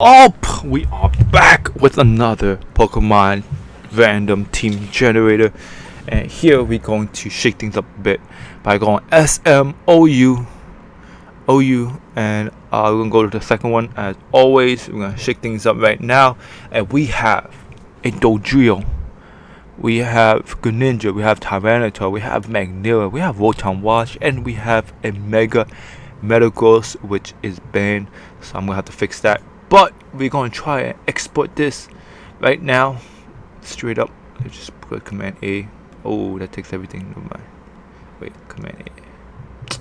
Up! We are back with another Pokemon random team generator, and here we're going to shake things up a bit by going SMOU OU, and we're gonna go to the second one. As always, we're gonna shake things up right now, and we have a Dodrio, we have Greninja, we have Tyranitar, we have Magneto, we have Rotom Wash, and we have a Mega Metagross, which is banned, so I'm gonna have to fix that. But we're going to try and export this right now. Straight up. Let's just put Command A. Oh, that takes everything. Never mind. Wait, Command A.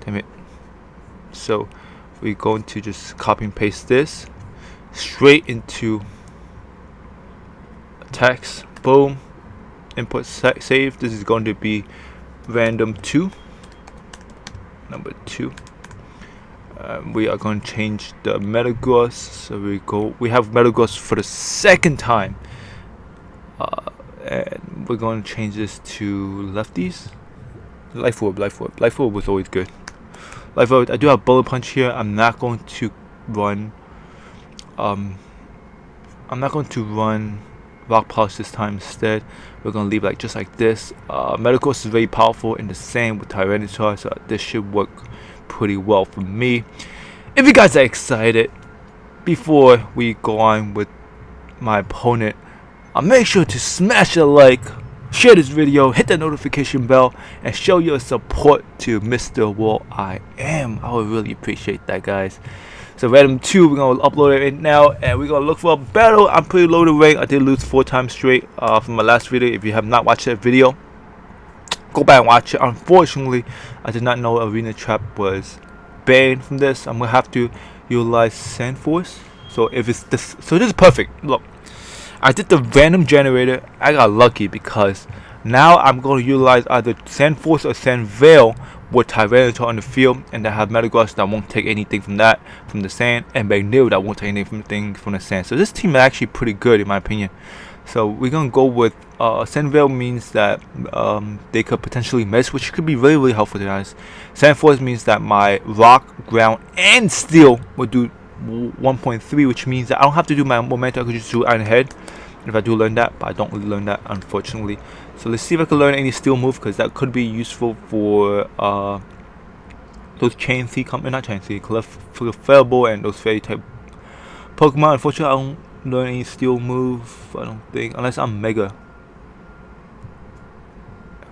Damn it. So we're going to just copy and paste this straight into text. Boom. Input save. This is going to be random 2. Number 2. We are going to change the Metagross, so we have Metagross for the second time, and we're going to change this to lefties. Life Orb was always good. Life Orb, I do have Bullet Punch here. I'm not going to run Rock Polish this time. Instead, we're going to leave just like this. Metagross is very powerful, and the same with Tyranitar, so this should work pretty well for me. If you guys are excited, before we go on with my opponent, make sure to smash a like, share this video, hit the notification bell, and show your support to Mr. World I Am. I would really appreciate that, guys. So random 2, we're gonna upload it right now, and we're gonna look for a battle. I'm pretty low to rank. I did lose 4 times straight from my last video. If you have not watched that video, go back and watch it. Unfortunately, I did not know Arena Trap was banned from this. I'm gonna have to utilize Sand Force. So if it's this, so this is perfect. Look, I did the random generator. I got lucky because now I'm going to utilize either Sand Force or Sand Veil with Tyranitar on the field, and I have Metagross that won't take anything from the sand, and Magneto that won't take anything from the sand. So this team is actually pretty good in my opinion. So we're gonna go with Sand Veil means that they could potentially miss, which could be really helpful to guys. Sand Force means that my Rock, Ground, and Steel will do 1.3, which means that I don't have to do my momentum. I could just do Iron Head if I do learn that, but I don't really learn that, unfortunately. So let's see if I can learn any Steel move, because that could be useful for those Chain C, not Chain C, Clefairy and those Fairy type Pokemon. Unfortunately, I don't learn any Steel move, I don't think, unless I'm Mega.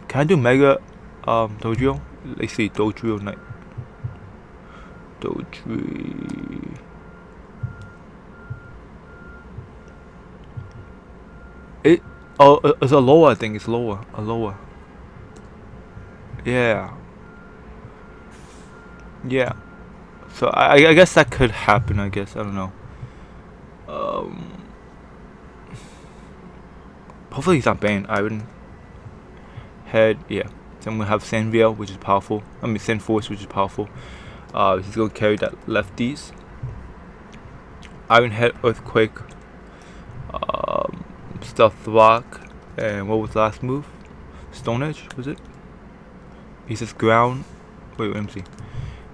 Can I do Mega Dodrio? Let's see, Dodrio Knight. Dodrio. It's a lower, I think. It's lower. A lower. Yeah. Yeah. So I guess that could happen, I guess. I don't know. Hopefully he's not banned. Iron Head, yeah. So I'm gonna have Sand Veil, which is powerful. I mean Sand Force, which is powerful. He's gonna carry that lefties. Iron Head, Earthquake, Stealth Rock, and what was the last move? Stone Edge, was it? He says ground. Wait, let me see.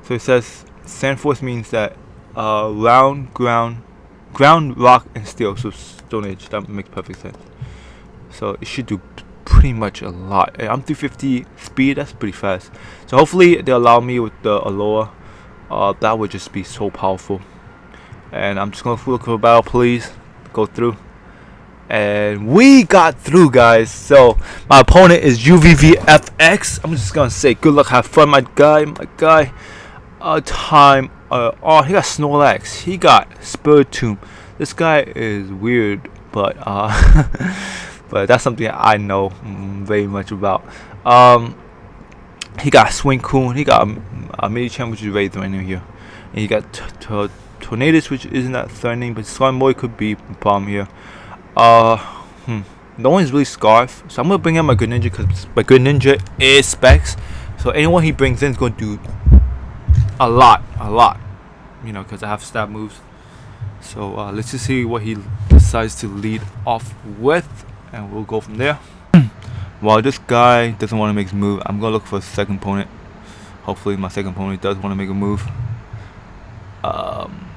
So it says Sand Force means that ground, rock, and steel. So Stone Edge, that makes perfect sense. So it should do pretty much a lot. I'm 350 speed, that's pretty fast. So hopefully they allow me with the Alola. That would just be so powerful. And I'm just gonna look for a battle, please. Go through. And we got through, guys. So my opponent is UVVFX. I'm just gonna say good luck, have fun, my guy. Oh, he got Snorlax, he got Spiritomb. This guy is weird, but but that's something I know very much about. He got Suicune, he got a Medicham, which is very threatening here, and he got Tornadus, which isn't that threatening, but Skarmory could be a problem here. No one's really Scarf, so I'm gonna bring in my Greninja because my Greninja is Specs. So anyone he brings in is gonna do a lot, you know, because I have stab moves. So let's just see what he decides to lead off with, and we'll go from there. While this guy doesn't want to make his move, I'm gonna look for a second opponent. Hopefully my second opponent does want to make a move.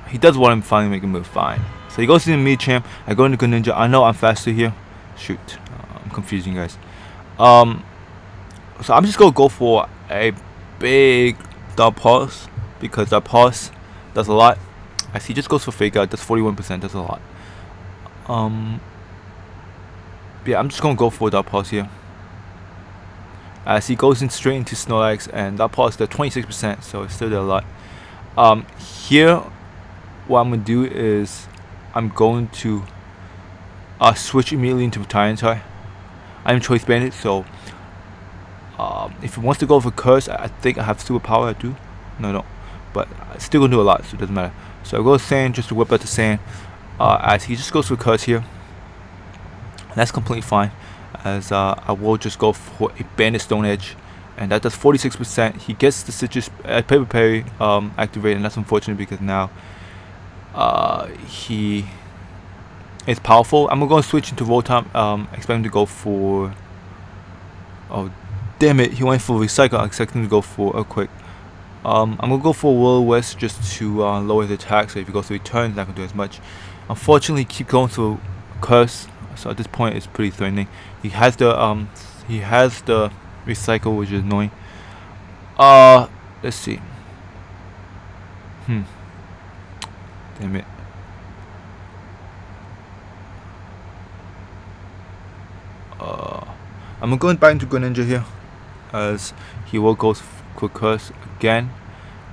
he does want him finally make a move. Fine. So he goes to the mid champ. I go into good ninja. I know I'm faster here. Shoot, I'm confusing you guys. So I'm just gonna go for a big dot pulse because that pulse does a lot. I see, just goes for fake out. That's 41%. That's a lot. Yeah, I'm just gonna go for that pulse here. As he goes in straight into Snorlax, and that pulse at 26%, so it's still there a lot. Here, what I'm gonna do is I'm going to switch immediately into Tyranitar. I'm Choice Bandit, so if he wants to go for Curse, I think I have Superpower. I do. No, I don't. But it's still gonna do a lot, so it doesn't matter. So I go Sand just to whip out the Sand. As he just goes for Curse here. And that's completely fine. As I will just go for a Bandit Stone Edge. And that does 46%. He gets the Citrus Paper Parry activated, and that's unfortunate because now he is powerful. I'm gonna switch into Rotom. Expect him to go for. Oh, damn it! He went for Recycle. I expect him to go for Earthquake. I'm gonna go for Will-O-Wisp just to lower his attack. So if he goes to Return, he's not gonna do as much. Unfortunately, keep going to Curse. So at this point, it's pretty threatening. He has the Recycle, which is annoying. Let's see. Damn it. I'm going back into Greninja here, as he will go for Curse again.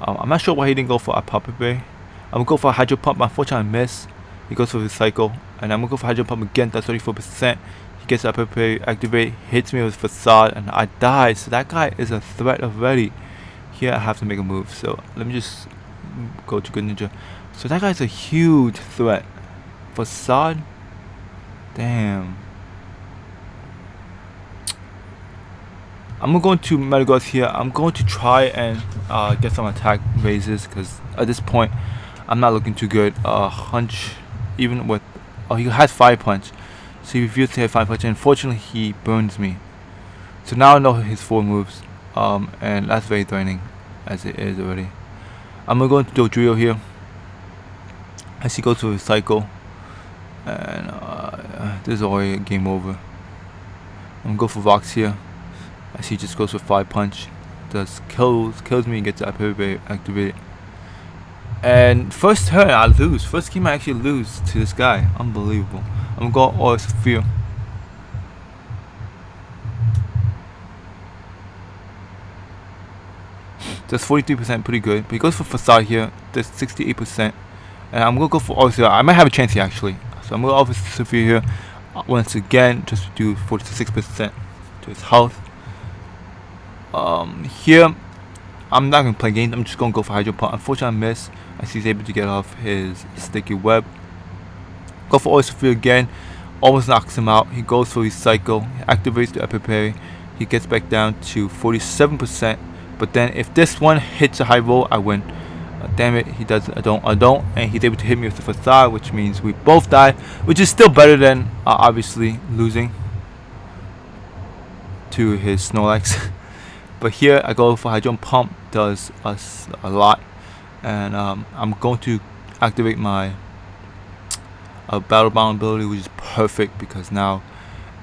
I'm not sure why he didn't go for a Papa Bay. I'm gonna go for a Hydro Pump, but unfortunately I miss. He goes for Recycle, and I'm gonna go for Hydro Pump again. That's 34%. He gets that Papa Bay activate, hits me with Facade, and I die. So that guy is a threat already. Here I have to make a move. So let me just go to Greninja. So that guy's a huge threat. Facade? Damn. I'm going to Metagross here. I'm going to try and get some attack raises because at this point I'm not looking too good. Hunch, even with he has Fire Punch, so he refused to hit Fire Punch. And unfortunately, he burns me. So now I know his 4 moves, and that's very threatening as it is already. I'm gonna go into Dodrio here as he goes to Recycle, and this is already game over. I'm gonna go for Vox here. As he just goes with Fire Punch, does kills me and gets that Paper activated. And first turn I lose. First game I actually lose to this guy. Unbelievable. I'm gonna go Aura Sphere. That's 43%, pretty good. But he goes for Facade here. That's 68%. And I'm gonna go for Aura Sphere. I might have a chance here actually. So I'm gonna go Aura Sphere here once again, just to do 46% to his health. Here, I'm not going to play games. I'm just going to go for Hydro Pump. Unfortunately, I miss as he's able to get off his Sticky Web. Go for Oyster Field again. Almost knocks him out. He goes for Recycle. He activates the Epic Parry. He gets back down to 47%. But then if this one hits a high roll, I win. Damn it, he does. I don't. And he's able to hit me with the Facade, which means we both die. Which is still better than obviously losing to his Snorlax. But here I go for Hydro Pump, does us a lot, and I'm going to activate my Battle Bound ability, which is perfect because now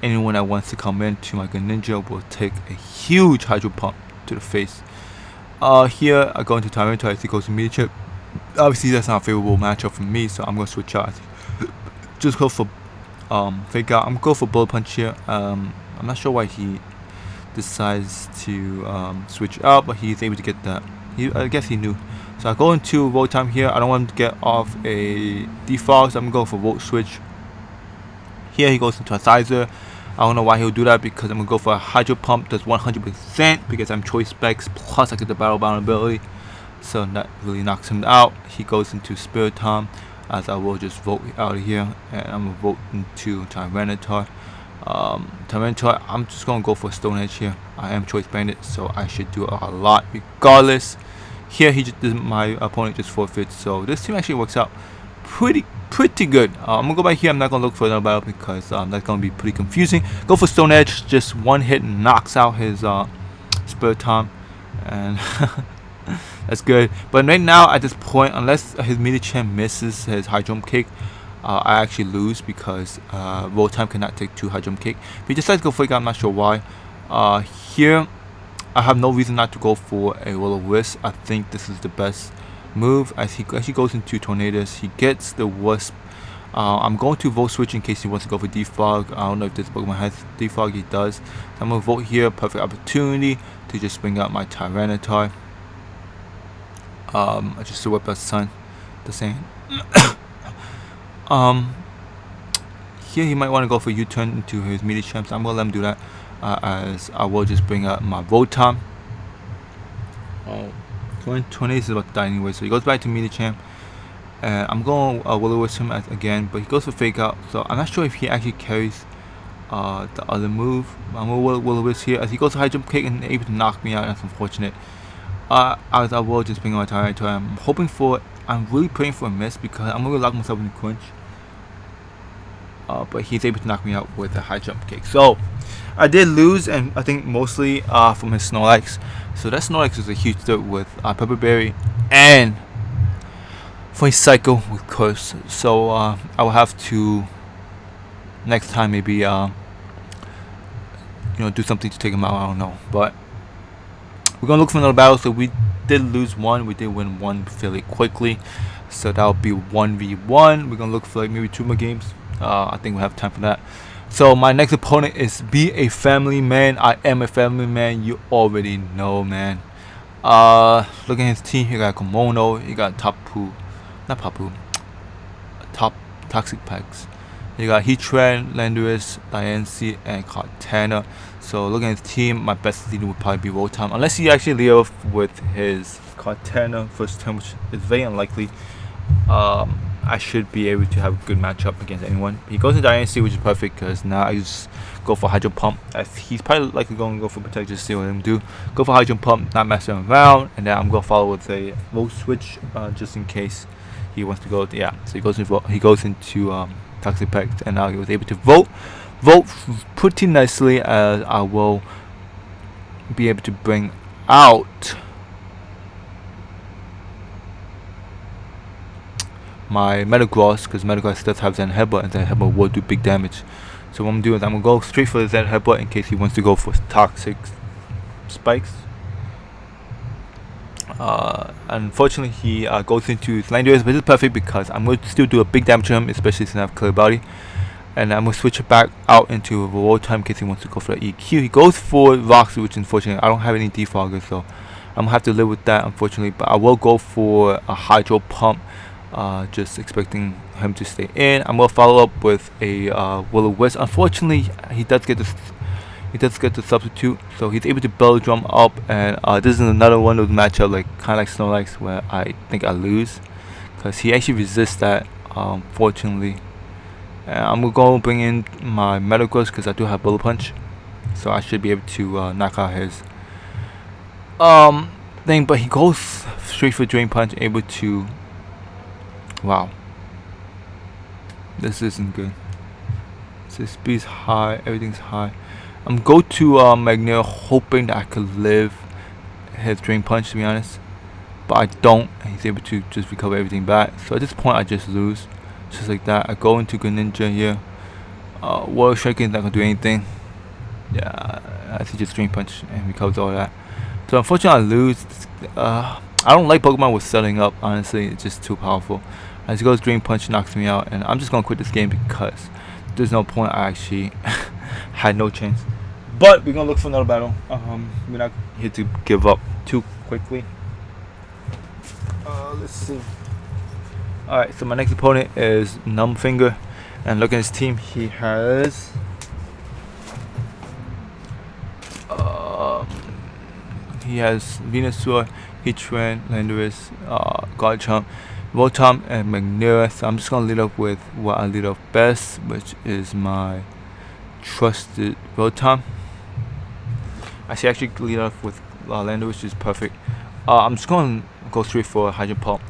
anyone that wants to come into my Greninja will take a huge Hydro Pump to the face. Here I go into Tyranitar as he goes to Media Chip. Obviously that's not a favorable matchup for me, so I'm going to switch out. Just go for Fake Out. I'm going to go for Bullet Punch here. I'm not sure why he decides to switch out, but he's able to get that. I guess he knew. So I go into Volt Time here. I don't want him to get off a default, so I'm going to go for Volt Switch. Here he goes into a Sizer. I don't know why he'll do that because I'm going to go for a Hydro Pump. That's 100% because I'm Choice Specs, plus I get the Battle Bound ability. So that really knocks him out. He goes into Spirit Time, as I will just vote out of here. And I'm going to vote into Tyranitar. Tyranitar, I'm just gonna go for Stone Edge here. I am Choice Bandit, so I should do a lot regardless. Here my opponent just forfeits, so this team actually works out pretty good. I'm gonna go back here. I'm not gonna look for another battle because that's gonna be pretty confusing. Go for Stone Edge, just one hit knocks out his Spirit Time, and That's good. But right now, at this point, unless his melee champ misses his high jump kick, I actually lose because roll time cannot take 2 high jump kick. But he decides to go fake out. I'm not sure why. Here, I have no reason not to go for a will o wisp. I think this is the best move as he actually goes into tornadoes. He gets the wisp. I'm going to vote switch in case he wants to go for defog. I don't know if this Pokemon has defog. He does. So I'm gonna vote here. Perfect opportunity to just bring out my Tyranitar. I just whip out Sun. The same. Here he might want to go for U-turn into his melee champs. I'm gonna let him do that. As I will just bring out my Votom. Tornadoes is about to die anyway, so he goes back to melee champ. And I'm going will o wisp him again, but he goes for fake out. So I'm not sure if he actually carries the other move. I'm going to will o wisp here as he goes to high jump kick and able to knock me out. That's unfortunate. As I will just bring out my Tyranitar. I'm really praying for a miss because I'm going to lock myself in the clinch. But he's able to knock me out with a high jump kick. So I did lose, and I think mostly from his Snorlax. So that Snorlax is a huge threat with Pepper Berry and for a cycle with Curse. So I will have to next time maybe do something to take him out. I don't know, but we're gonna look for another battle. So we did lose one, we did win one fairly quickly, so that'll be 1v1. We're gonna look for like maybe 2 more games. I think we have time for that. So my next opponent is Be a Family Man. I am a family man, you already know, man. Look at his team. He got Komodo, he got top Toxic Packs. You got Heatran, Landorus, Diancie, and Cortana. So looking at his team, my best leader would probably be Rotom, unless he actually lead off with his Cortana first turn, which is very unlikely. I should be able to have a good matchup against anyone. He goes to Diancie, which is perfect because now I just go for Hydro Pump. As he's probably likely going to go for Protect, just see what him do. Go for Hydro Pump, not mess him around, and then I'm going to follow with a Volt Switch just in case he wants to go. Yeah, so he goes into Toxic Packs, and now he was able to vote pretty nicely, as I will be able to bring out my Metagross, because Metagross does have Zen Headbutt, and Zen Headbutt will do big damage. So what I'm doing is I'm going to go straight for the Zen Headbutt in case he wants to go for Toxic Spikes. Unfortunately, he goes into his Landorus, but it's perfect because I'm going to still do a big damage to him, especially since I have Clear Body. And I'm going to switch it back out into a Roll Time in case he wants to go for the EQ. He goes for Roxy, which unfortunately I don't have any defogger, so I'm going to have to live with that, unfortunately. But I will go for a Hydro Pump, just expecting him to stay in. I'm going to follow up with a will o wisp. Unfortunately, he does get the substitute, so he's able to Belly Drum up, and this is another one of those matchups kind of like Snorlax, where I think I lose because he actually resists that, fortunately. I'm going to bring in my Metagross because I do have Bullet Punch, so I should be able to knock out his thing. But he goes straight for Drain Punch, able to. Wow, this isn't good. So speed's high, everything's high. I'm going to Magneto, hoping that I could live his Drain Punch, to be honest, but I don't. He's able to just recover everything back. So at this point, I just lose, just like that. I go into Greninja here. Water Striking is not gonna do anything. Yeah, I see just Drain Punch and recovers all that. So unfortunately, I lose. I don't like Pokemon with setting up. Honestly, it's just too powerful. As he goes, Drain Punch knocks me out, and I'm just gonna quit this game because there's no point. I actually had no chance. But we're gonna look for another battle. We're not here to give up too quickly. Let's see. Alright, so my next opponent is Numbfinger, and look at his team. He has Venusaur, Heatran, Landorus, Garchomp, Rotom, and Magneto. So I'm just gonna lead up with what I lead off best, which is my trusted Rotom. I should actually lead off with Landorus, which is perfect. I'm just gonna go straight for Hydro Pump.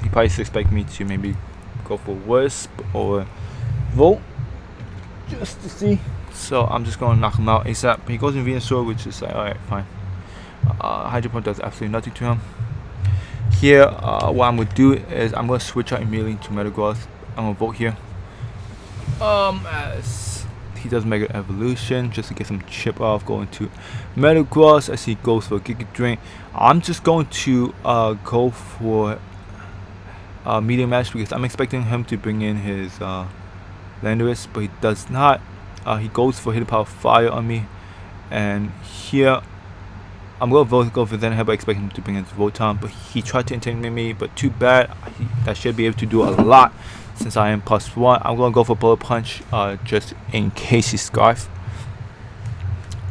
He probably expect me to maybe go for Wisp or Volt, just to see. So I'm just gonna knock him out ASAP. He goes in Venusaur, which is like, alright, fine. Hydro Pump does absolutely nothing to him. Here, what I'm gonna do is I'm gonna switch out immediately to Metagross. I'm gonna vote here. As he does Mega Evolution just to get some chip off, going to Metagross as he goes for a Giga Drain. I'm just going to go for medium match because I'm expecting him to bring in his Landorus, but he does not. He goes for Hidden Power Fire on me, and here I'm gonna go for Zen Head, but I expect him to bring in his Rotom, but he tried to intimidate me, but too bad. I should be able to do a lot since I am +1. I'm gonna go for Bullet Punch just in case he's Scarf.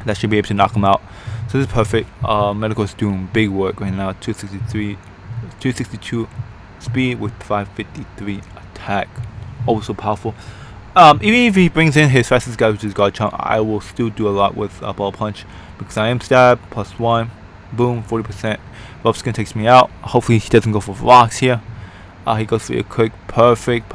That should be able to knock him out. So this is perfect. Medical is doing big work right now. 262 speed with 553 attack. Also powerful. Even if he brings in his fastest guy, which is Garchomp, I will still do a lot with Ball Punch because I am Stab +1. Boom, 40%. Buff Skin takes me out. Hopefully he doesn't go for Rocks here. He goes for a quick. Perfect.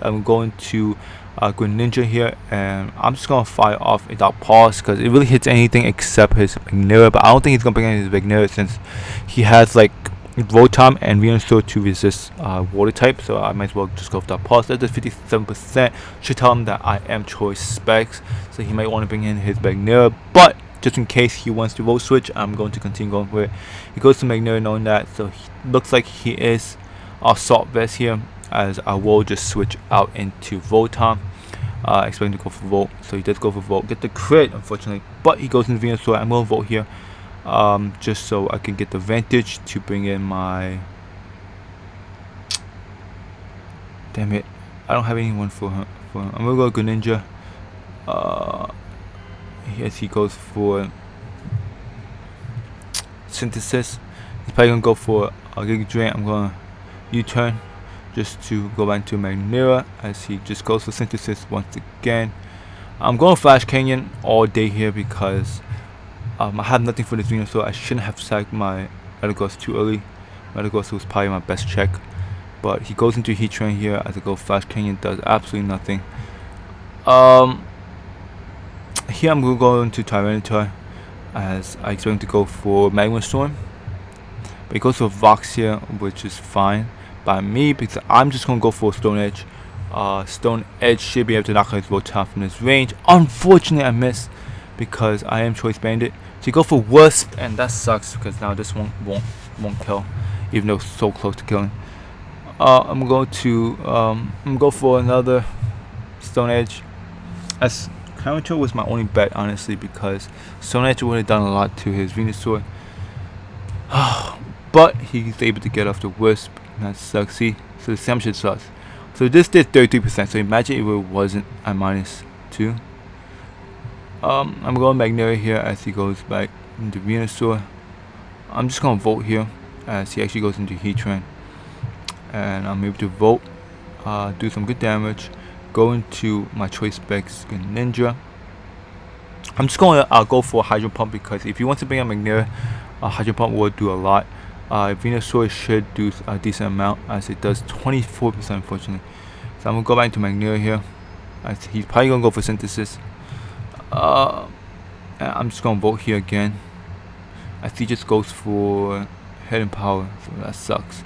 I'm going to Greninja here, and I'm just gonna fire off without pause because it really hits anything except his Magneria. But I don't think he's gonna bring in his Magneria since he has like Rotom and Venusaur to resist water type, so I might as well just go with that pause. That does 57%. Should tell him that I am choice specs, so he might want to bring in his Magneria, but just in case he wants to vote switch, I'm going to continue going for it. He goes to Magneria knowing that, so he looks like he is Assault Vest here, as I will just switch out into Rotom. Expecting to go for Volt, so he does go for Volt, get the crit unfortunately, but he goes into Venusaur. I'm going to vote here. Just so I can get the advantage to bring in my. Damn it, I don't have anyone for him. I'm gonna go Greninja. Yes, he goes for Synthesis. He's probably gonna go for a Giga Drain. I'm gonna U-turn just to go back to Magneria as he just goes for Synthesis once again. I'm going Flash Canyon all day here because I have nothing for this Venusaur. I shouldn't have sacked my Metagross too early. Metagross was probably my best check, but he goes into Heat Train here as I go Flash Canyon, does absolutely nothing. Here I'm going to go into Tyranitar as I expect him to go for Magma Storm, but he goes for Vox here, which is fine by me because I'm just going to go for Stone Edge. Stone Edge should be able to knock out his Rotom from this range. Unfortunately, I missed because I am Choice Bandit. So you go for Wisp, and that sucks because now this won't kill, even though it's so close to killing. I'm going to go for another Stone Edge. As Tyranitar was my only bet, honestly, because Stone Edge would have done a lot to his Venusaur. But he's able to get off the Wisp, and that sucks. See, so the Sam shit sucks. So this did 33%. So imagine if it wasn't at -2. I'm going Magneria here as he goes back into Venusaur. I'm just going to vote here as he actually goes into Heat Train. And I'm able to vote, do some good damage, go into my choice specs Ninja. I'm just going to go for Hydro Pump because if you want to bring a Magneria, Hydro Pump will do a lot. Venusaur should do a decent amount as it does 24% unfortunately. So I'm going to go back into Magneria here as he's probably going to go for Synthesis. I'm just gonna vote here again. I think he just goes for Hidden Power, so that sucks.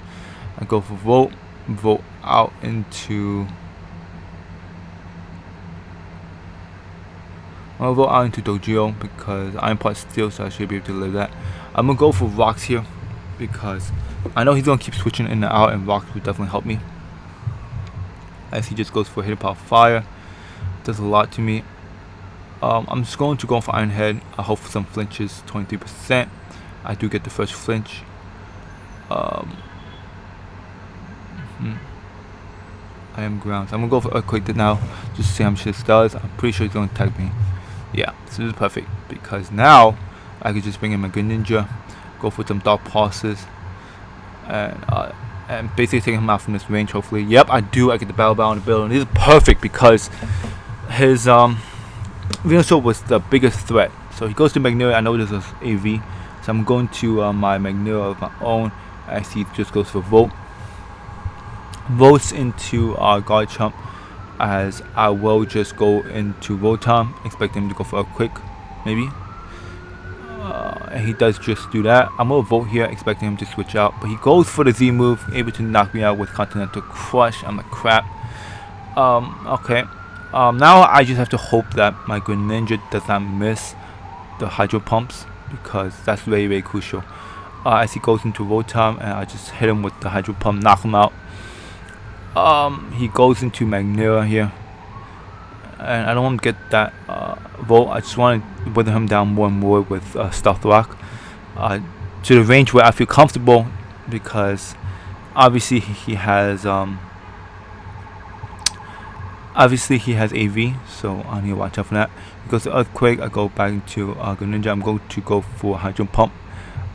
I go for vote out into. I'll vote out into Dogeo because I'm part Steel, so I should be able to live that. I'm gonna go for Rocks here because I know he's gonna keep switching in and out, and Rocks would definitely help me. As he just goes for Hidden Power Fire, does a lot to me. I'm just going to go for Iron Head. I hope for some flinches, 23%. I do get the first flinch. I am ground. So I'm gonna go for Earthquake now, just to see how much this does. I'm pretty sure he's gonna tag me. Yeah, so this is perfect because now I could just bring in my Greninja, go for some Dark Pulses, and basically take him out from this range. Hopefully, yep, I do. I get the Battle Bell on the build, and this is perfect because his Venusaur was the biggest threat. So he goes to Magneria. I know this is AV, so I'm going to my Magneria of my own as he just goes for Volt. Votes into Garchomp as I will just go into Rotom, expecting him to go for a quick, maybe. and he does just do that. I'm gonna vote here, expecting him to switch out, but he goes for the Z move, able to knock me out with Continental Crush. I'm like, crap. Okay. Now I just have to hope that my Greninja does not miss the Hydro Pumps, because that's very, very crucial. As he goes into Rotom, and I just hit him with the Hydro Pump, knock him out. He goes into Magnera here, and I don't want to get that Volt. I just want to weather him down more and more with Stealth Rock to the range where I feel comfortable, because obviously he has AV, so I need to watch out for that. He goes to Earthquake. I go back into Greninja. I'm going to go for Hydro Pump,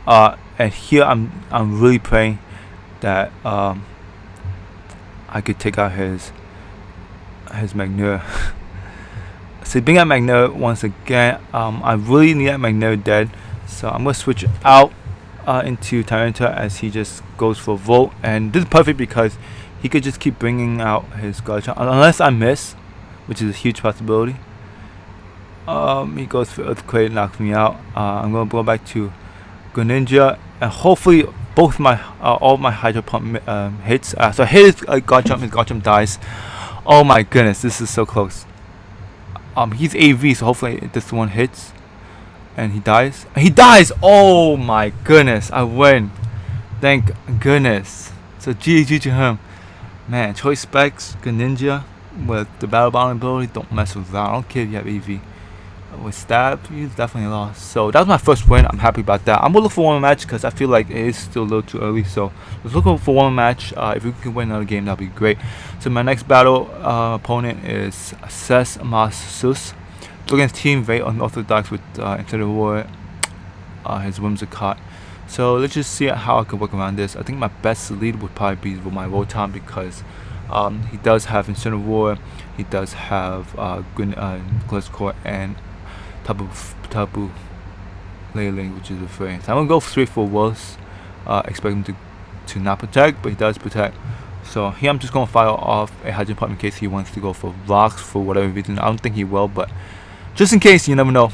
and here I'm really praying that I could take out his Magnera. So being at Magnera once again, I really need that Magnera dead, so I'm gonna switch out into Tyranitar as he just goes for Volt, and this is perfect because he could just keep bringing out his Garchomp unless I miss, which is a huge possibility. He goes for Earthquake, knocks me out. I'm gonna go back to Greninja, and hopefully both my all my Hydro Pump hits. So I hit his Garchomp dies. Oh my goodness, this is so close. He's AV, so hopefully this one hits, and he dies. He dies. Oh my goodness, I win. Thank goodness. So GG to him. Man, Choice Specs, Greninja with the Battle Bonding ability, don't mess with that. I don't care if you have EV. With Stab, you definitely lost. So that was my first win. I'm happy about that. I'm gonna look for one more match because I feel like it is still a little too early. So let's look for one more match. If we can win another game, that'll be great. So my next battle opponent is Sesmasus. So against Team very unorthodox with instead of war, his Whimsicott. So let's just see how I can work around this. I think my best lead would probably be with my Rotom, because he does have Incineroar, he does have Gliscor, and Tapu Lele, which is a frame. So I'm gonna go straight for Wolves. Expect him to not protect, but he does protect. So here I'm just gonna fire off a Hydro Pump in case he wants to go for Rocks for whatever reason. I don't think he will, but just in case, you never know.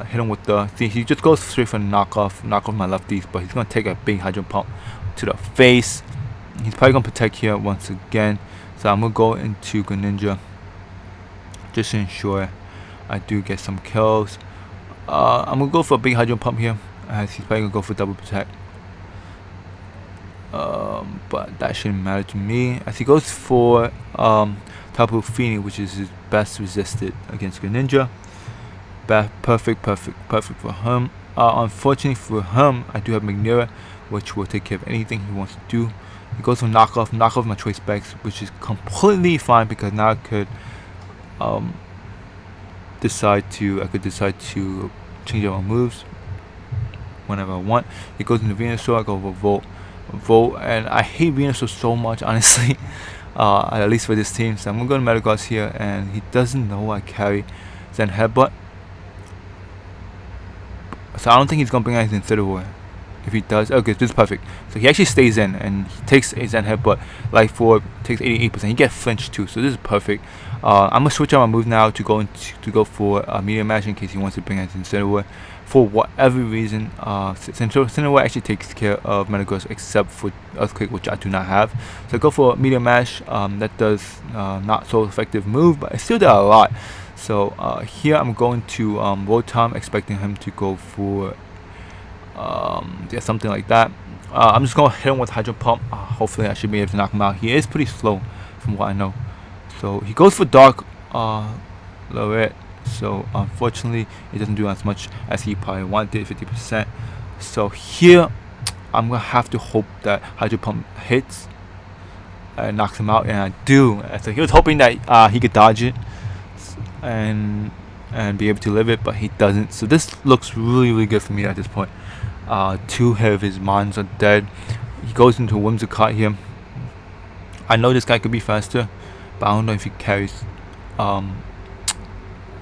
Hit him with the. See, he just goes straight for knock off my lefties, but he's gonna take a big Hydro Pump to the face. He's probably gonna protect here once again. So I'm gonna go into Greninja just to ensure I do get some kills. I'm gonna go for a big Hydro Pump here, as he's probably gonna go for double protect. But that shouldn't matter to me, as he goes for Tapu Fini, which is his best resisted against Greninja. Perfect for him. Unfortunately for him, I do have Magnera, which will take care of anything he wants to do. He goes for knock off my Choice Specs, which is completely fine because now I could decide to change out my moves whenever I want. He goes into Venusaur, I go for Volt, and I hate Venusaur so much, honestly. At least for this team. So I'm gonna go to Metagross here, and he doesn't know I carry Zen Headbutt. So I don't think he's gonna bring out his Incineroar. If he does, okay, this is perfect. So he actually stays in and he takes a Zen Headbutt. Life 4 takes 88%. He gets flinched too, so this is perfect. I'm gonna switch out my move now to go for Medium Mash in case he wants to bring out his Incineroar. For whatever reason, Incineroar actually takes care of Metagross except for Earthquake, which I do not have. So I go for Medium Mash. That does not so effective move, but it still does a lot. So here I'm going to Rotom, expecting him to go for something like that. I'm just going to hit him with Hydro Pump. Hopefully I should be able to knock him out. He is pretty slow from what I know. So he goes for Dark Lorette. So unfortunately it doesn't do as much as he probably wanted, 50%. So here I'm going to have to hope that Hydro Pump hits and knocks him out, and I do. So he was hoping that he could dodge it and be able to live it, but he doesn't. So this looks really good for me at this point. 2 of his mons are dead. He goes into Whimsicott here. I know this guy could be faster, but I don't know if he carries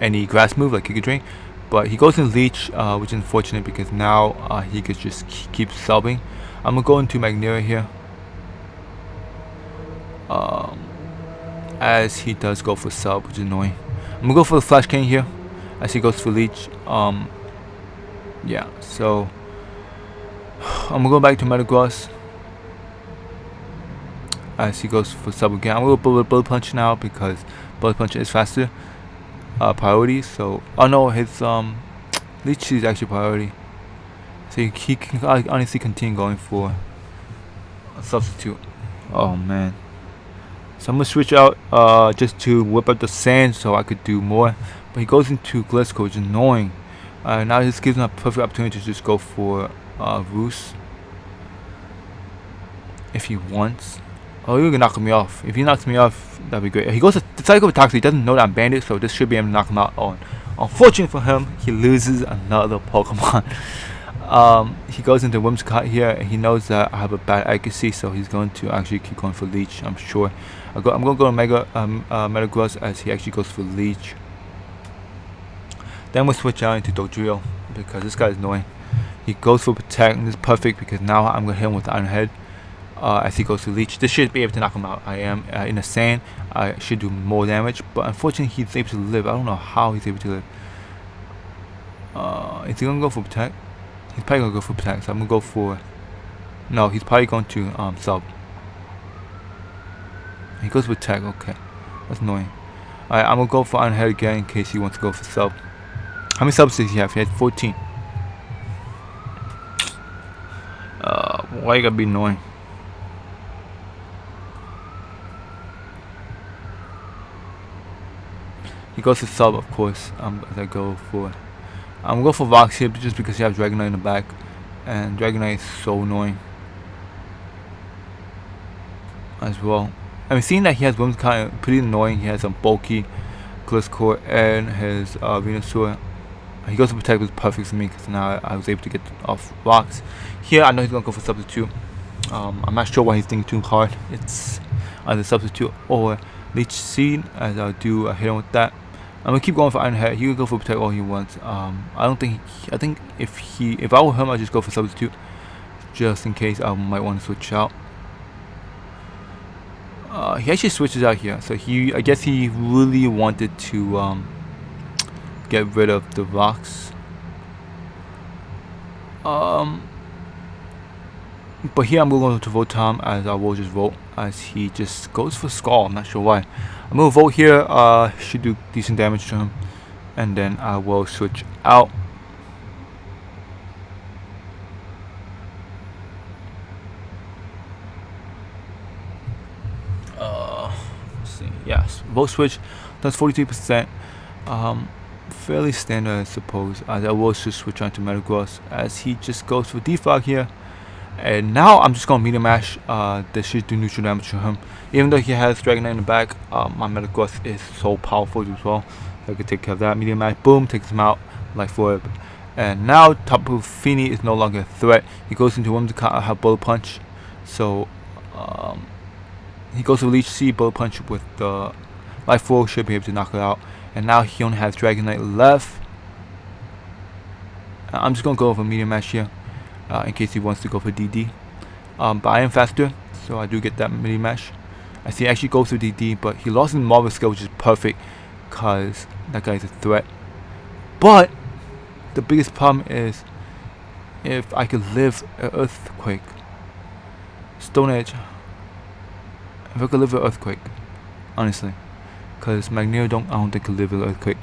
any grass move like Kick a Drain. But he goes in Leech, which is unfortunate because now he could just keep subbing. I'm gonna go into Magnera here, as he does go for sub, which is annoying. I'm gonna go for the Flash King here, as he goes for Leech. yeah, so I'm gonna go back to Metagross as he goes for sub again. I'm gonna go bullet punch now because bullet punch is faster priority. So oh no, his leech is actually priority. So he can honestly continue going for a substitute. Oh man. So I'm gonna switch out just to whip up the sand so I could do more. But he goes into Gliscor, which is annoying. Now this gives him a perfect opportunity to just go for Roost if he wants. Oh, you're gonna knock me off. If he knocks me off, that'd be great. He goes to Psycho Attack, so he doesn't know that I'm Bandit, so this should be able to knock him out on. Unfortunately for him, he loses another Pokemon. He goes into Whimsicott here, and he knows that I have a bad accuracy, so he's going to actually keep going for Leech, I'm sure. I'm going to go to Metagross as he actually goes for Leech. Then we'll switch out into Dodrio, because this guy is annoying. He goes for Protect, and this is perfect because now I'm going to hit him with the Iron Head. As he goes to Leech. This should be able to knock him out. I am in the sand. I should do more damage, but unfortunately he's able to live. I don't know how he's able to live. Is he gonna go for Protect? He's probably gonna go for Protect, so I'm gonna go for... No, he's probably going to sub. He goes for Protect, okay. That's annoying. Alright, I'm gonna go for Iron Head again in case he wants to go for sub. How many subs does he have? He has 14. Why you gotta be annoying? He goes to sub, of course. I'm gonna go for Vox here just because he has Dragonite in the back, and Dragonite is so annoying as well. I mean, seeing that he has Whimsicott, pretty annoying. He has some bulky Gliscor and his Venusaur. He goes to Protect, was perfect for me because now I was able to get off rocks. Here, I know he's gonna go for substitute. I'm not sure why he's thinking too hard. It's either substitute or Leech Seed, as I'll do a hit him with that. I'm gonna keep going for Iron Head. He can go for Protect all he wants. I don't think. I think if I were him, I'd just go for Substitute, just in case I might want to switch out. He actually switches out here, so I guess he really wanted to get rid of the rocks. But here I'm going to vote Tom, as I will just vote as he just goes for Skull. I'm not sure why. I'm going to vote here. Should do decent damage to him, and then I will switch out. Let's see. Yes, vote switch. That's 43%. Fairly standard, I suppose. As I will just switch on to Metagross as he just goes for Defog here. And now I'm just gonna Meteor Mash. This should do neutral damage to him. Even though he has Dragonite in the back, my Metagross is so powerful as well. I could take care of that. Meteor Mash, boom, takes him out like for it. And now Tapu Fini is no longer a threat. He goes into Whimsicott. I have Bullet Punch, so he goes to Leech Seed, Bullet Punch with the Life Orb should be able to knock it out. And now he only has Dragonite left. I'm just gonna go over Meteor Mash here. In case he wants to go for DD. But I am faster, so I do get that Meteor Mash. I see he actually goes for DD, but he lost in Marvel skill, which is perfect because that guy's a threat. But the biggest problem is if I could live an Earthquake. Stone Edge. If I could live an Earthquake, honestly. Because Magneto I don't think could live an Earthquake.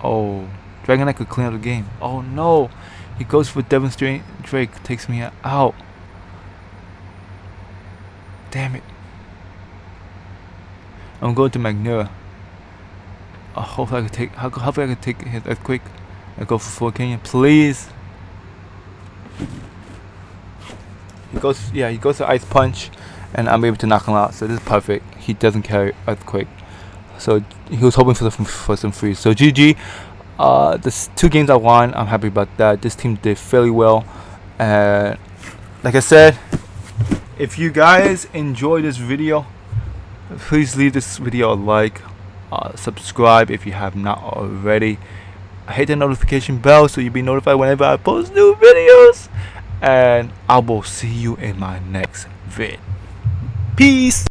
Oh. Dragonite could clean up the game. Oh no! He goes for Devastating Drake, takes me out. Damn it. I'm going to Magneto. Hopefully I could take his Earthquake. I go for Full Canyon, please. He goes to Ice Punch, and I'm able to knock him out. So this is perfect. He doesn't carry Earthquake, so he was hoping for some freeze. So GG. This 2 games I won. I'm happy about that. This team did fairly well, and like I said, if you guys enjoyed this video, please leave this video a like, subscribe if you have not already, hit the notification bell so you'll be notified whenever I post new videos, and I will see you in my next vid. Peace.